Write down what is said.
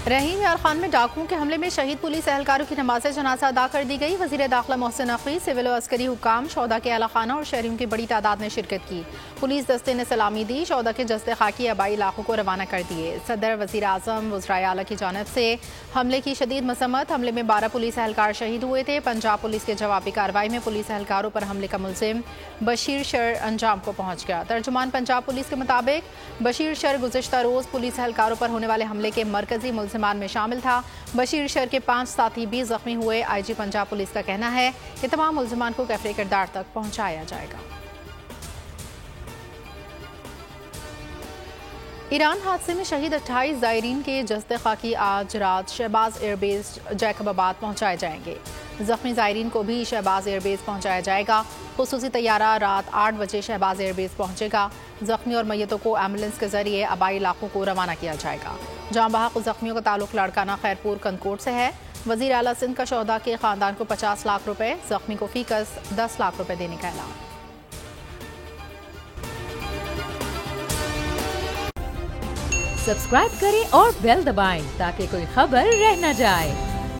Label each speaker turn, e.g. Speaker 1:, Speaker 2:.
Speaker 1: रहीम यार खान में डाकुओं के हमले में शहीद पुलिस एहलकारों की नमाज़ जनाजा अदा कर दी गई। वज़ीर दाखिला मोहसिन नकवी, सिविल और अस्करी हुकाम, शौदा के आला खाना और शहरियों की बड़ी तादाद ने शिरकत की। पुलिस दस्ते ने सलामी दी। शौदा के जस्ते खाकी आबाई इलाकों को रवाना कर दिए। सदर, वज़ीर आज़म, वज़राए आला की जानिब से हमले की शदीद मसम्मत। हमले में 12 पुलिस एहलकार शहीद हुए थे। पंजाब पुलिस के जवाबी कार्रवाई में पुलिस एहलकारों पर हमले का मुलजिम बशीर शर अंजाम को पहुंच गया। तर्जुमान पंजाब पुलिस के मुताबिक बशीर शर गुज़िश्ता रोज़ पुलिस एहलकारों पर होने वाले हमले के मरकजी मुलजिमान में शामिल था। बशीर शर के 5 साथी भी जख्मी हुए। IG पंजाब पुलिस का कहना है कि तमाम मुलजिमान को कैफरे किरदार तक पहुंचाया जाएगा। ईरान हादसे में शहीद 28 ज़ायरीन के जस्ते खाकी आज रात शहबाज एयरबेस जैकबाबाद पहुंचाए जाएंगे। जख्मी ज़ायरीन को भी शहबाज एयरबेस पहुंचाया जाएगा। खुसूसी तैयारा रात 8 बजे शहबाज एयरबेस पहुंचेगा। जख्मी और मैयतों को एम्बुलेंस के जरिए आबाई इलाकों को रवाना किया जाएगा। जहां बहक जख्मियों का ताल्लुक लड़काना खैरपुर कनकोट से है। वज़ीर आला सिंध का शौदा के खानदान को 50 लाख रुपए, जख्मी को फीकस 10 लाख रुपए देने का ऐलान।
Speaker 2: सब्सक्राइब करें और बेल दबाएं ताकि कोई खबर रह न जाए।